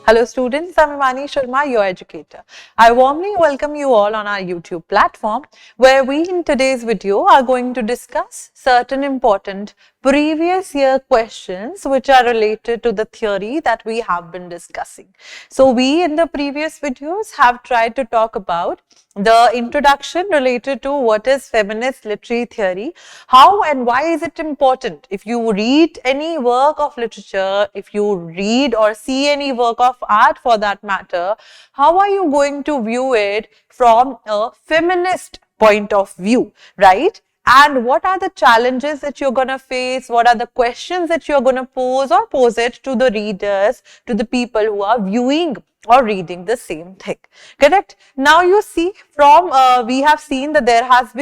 Hello students, I'm Himani Sharma, your educator. I warmly welcome you all on our YouTube platform where we in today's video are going to discuss certain important previous year questions which are related to the theory that we have been discussing. So we in the previous videos have tried to talk about the introduction related to what is feminist literary theory, how and why is it important. If you read any work of literature, if you read or see any work of art for that matter, how are you going to view it from a feminist point of view, right? And what are the challenges that you're going to face? What are the questions that you're going to pose or pose it to the readers, to the people who are viewing or reading the same thing, correct? Now you see from we have seen that there has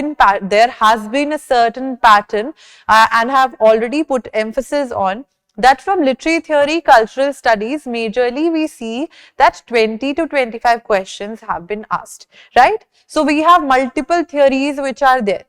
been a certain pattern and have already put emphasis on that from literary theory, cultural studies, majorly we see that 20 to 25 questions have been asked, right? So we have multiple theories which are there.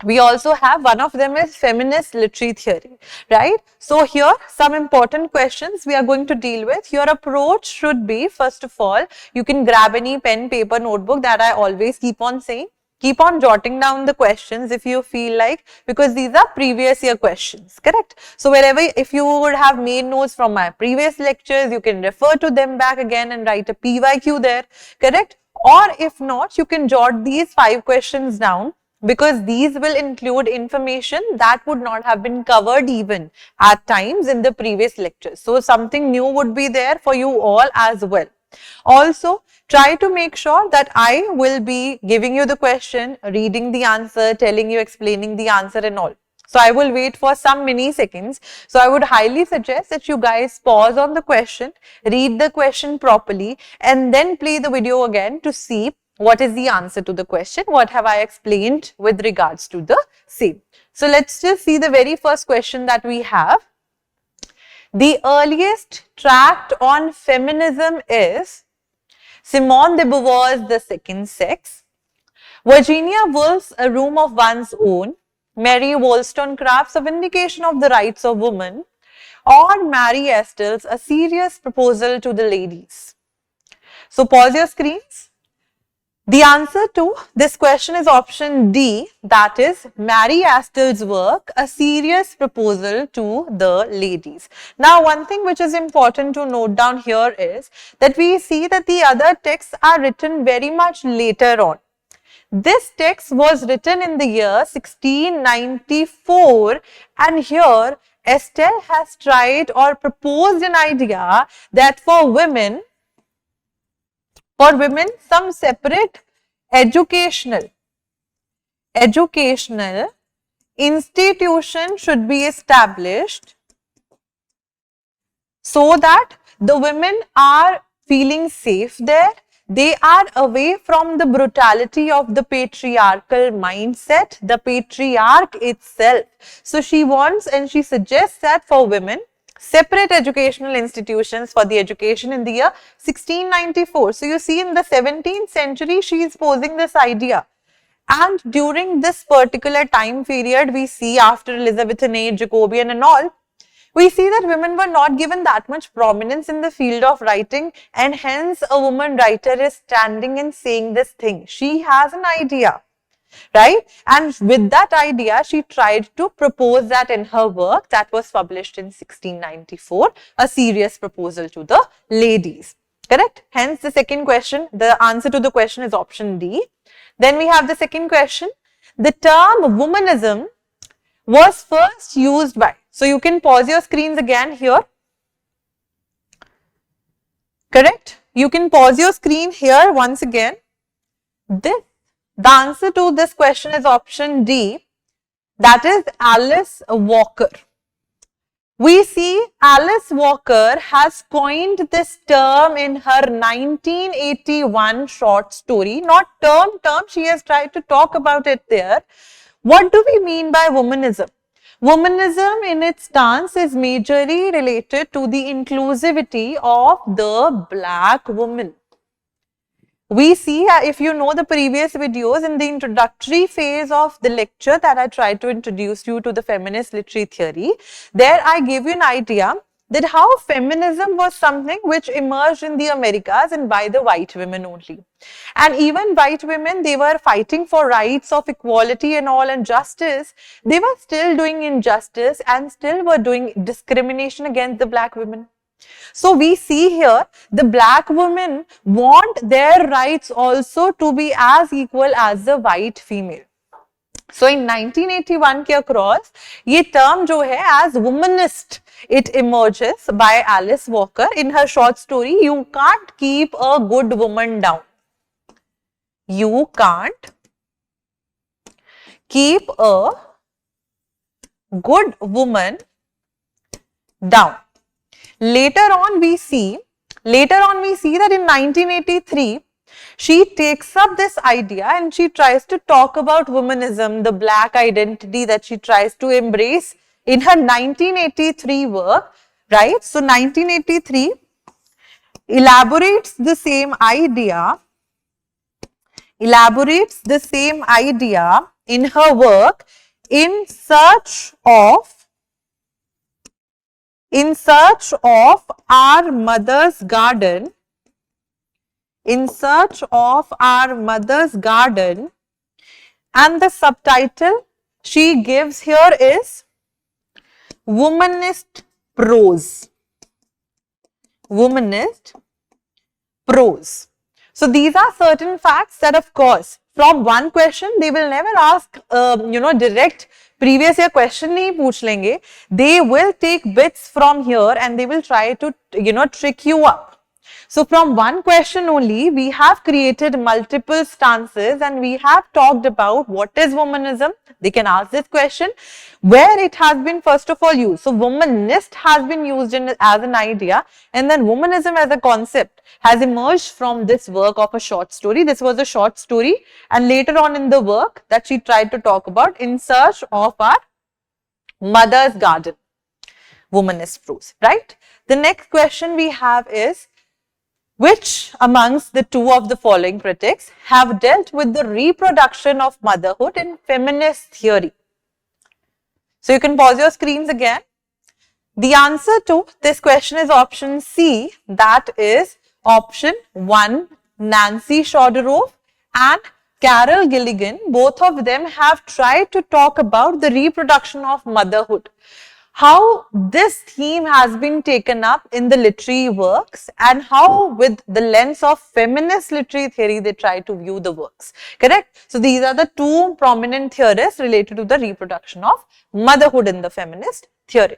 We also have one of them is feminist literary theory, right? So here some important questions we are going to deal with. Your approach should be, first of all, you can grab any pen, paper, notebook that I always keep on saying. Keep on jotting down the questions if you feel like, because these are previous year questions, correct? So wherever, if you would have made notes from my previous lectures, you can refer to them back again and write a PYQ there, correct? Or if not, you can jot these 5 questions down, because these will include information that would not have been covered even at times in the previous lectures. So something new would be there for you all as well. Also, try to make sure that I will be giving you the question, reading the answer, telling you, explaining the answer and all. So I will wait for some milliseconds. So I would highly suggest that you guys pause on the question, read the question properly, and then play the video again to see what is the answer to the question, what have I explained with regards to the same. So let's just see the very first question that we have. The earliest tract on feminism is Simone de Beauvoir's The Second Sex, Virginia Woolf's A Room of One's Own, Mary Wollstonecraft's A Vindication of the Rights of Women, or Mary Estelle's A Serious Proposal to the Ladies. So pause your screens. The answer to this question is option D, that is Mary Estelle's work, A Serious Proposal to the Ladies. Now, one thing which is important to note down here is that we see that the other texts are written very much later on. This text was written in the year 1694, and here Estelle has tried or proposed an idea that for women, some separate educational institution should be established so that the women are feeling safe there. They are away from the brutality of the patriarchal mindset, the patriarch itself. So she wants and she suggests that for women, separate educational institutions for the education in the year 1694. So you see in the 17th century, she is posing this idea. And during this particular time period, we see after Elizabethan, Jacobean and all, we see that women were not given that much prominence in the field of writing, and hence a woman writer is standing and saying this thing. She has an idea, right? And with that idea, she tried to propose that in her work that was published in 1694, A Serious Proposal to the Ladies, correct? Hence the second question, the answer to the question is option D. Then we have the second question. The term womanism was first used by, so you can pause your screens again here, correct? You can pause your screen here once again. The answer to this question is option D, that is Alice Walker. We see Alice Walker has coined this term in her 1981 short story, not term, she has tried to talk about it there. What do we mean by womanism? Womanism in its stance is majorly related to the inclusivity of the black woman. We see, if you know the previous videos, in the introductory phase of the lecture that I tried to introduce you to the feminist literary theory, there I gave you an idea that how feminism was something which emerged in the Americas and by the white women only. And even white women, they were fighting for rights of equality and all and justice. They were still doing injustice and still were doing discrimination against the black women. So we see here the black women want their rights also to be as equal as the white female. So in 1981 के across ये term जो है as womanist it emerges by Alice Walker in her short story You Can't Keep a Good Woman Down. You can't keep a good woman down. Later on we see that in 1983 she takes up this idea and she tries to talk about womanism, the black identity that she tries to embrace in her 1983 work, right? So 1983 elaborates the same idea in her work In Search of Our Mother's Garden. In Search of Our Mother's Garden, and the subtitle she gives here is Womanist Prose. Womanist Prose. So these are certain facts that of course from one question they will never ask direct previous year question nahi pooch lenge. They will take bits from here and they will try to trick you up. So from one question only, we have created multiple stances and we have talked about what is womanism. They can ask this question, where it has been first of all used. So womanist has been used as an idea, and then womanism as a concept has emerged from this work of a short story. This was a short story, and later on in the work that she tried to talk about, In Search of Our Mother's Garden, womanist prose, right? The next question we have is, which amongst the two of the following critics have dealt with the reproduction of motherhood in feminist theory? So you can pause your screens again. The answer to this question is option C, that is option 1, Nancy Chodorow and Carol Gilligan. Both of them have tried to talk about the reproduction of motherhood. How this theme has been taken up in the literary works and how with the lens of feminist literary theory they try to view the works, correct? So these are the two prominent theorists related to the reproduction of motherhood in the feminist theory.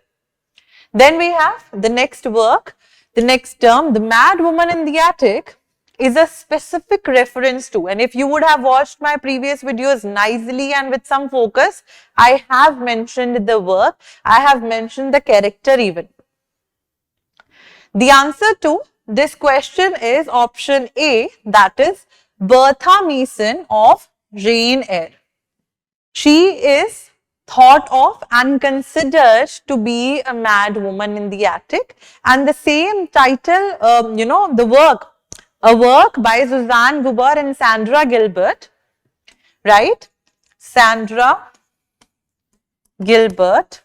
Then we have the next work, the next term, The Mad Woman in the Attic, is a specific reference to, and if you would have watched my previous videos nicely and with some focus, I have mentioned the work, I have mentioned the character even. The answer to this question is option A, that is Bertha Mason of Jane Eyre. She is thought of and considered to be a mad woman in the attic, and the same title, the work, a work by Suzanne Gubar and Sandra Gilbert, right? Sandra Gilbert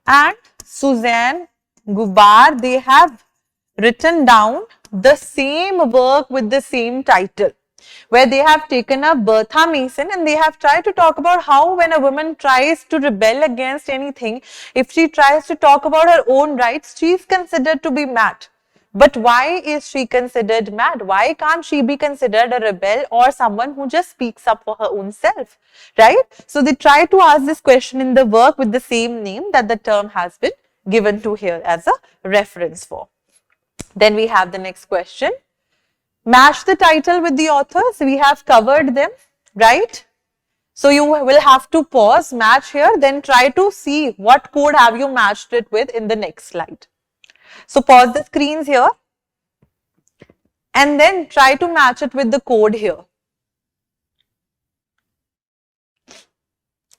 and Suzanne Gubar, they have written down the same work with the same title, where they have taken up Bertha Mason and they have tried to talk about how when a woman tries to rebel against anything, if she tries to talk about her own rights, she is considered to be mad. But why is she considered mad? Why can't she be considered a rebel or someone who just speaks up for her own self, right? So they try to ask this question in the work with the same name that the term has been given to here as a reference for. Then we have the next question. Match the title with the authors. We have covered them, right? So you will have to pause, match here, then try to see what code have you matched it with in the next slide. So pause the screens here and then try to match it with the code here.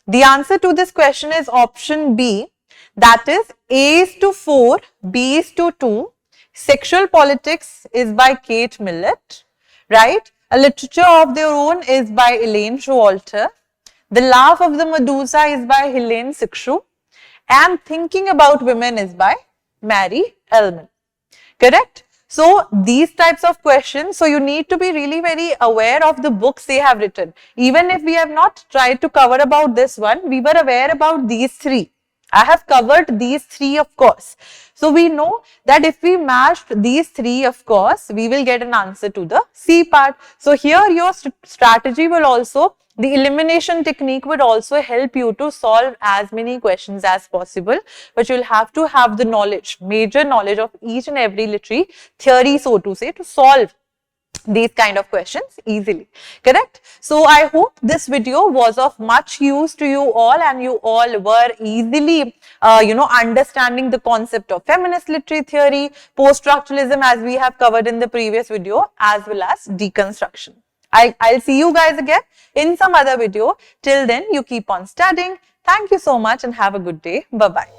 The answer to this question is option B, that is A is to 4, B is to 2. Sexual Politics is by Kate Millett, right? A Literature of Their Own is by Elaine Showalter. The Laugh of the Medusa is by Helene Sixou. And Thinking About Women is by Mary Ellman. Correct? So these types of questions, so you need to be really very aware of the books they have written. Even if we have not tried to cover about this one, we were aware about these three. I have covered these three, of course. So we know that if we matched these three, of course, we will get an answer to the C part. So here your strategy will also, the elimination technique would also help you to solve as many questions as possible, but you'll have to have the knowledge, major knowledge of each and every literary theory, so to say, to solve these kind of questions easily. Correct? So I hope this video was of much use to you all, and you all were easily understanding the concept of feminist literary theory, post-structuralism as we have covered in the previous video, as well as deconstruction. I'll see you guys again in some other video. Till then, you keep on studying. Thank you so much and have a good day. Bye-bye.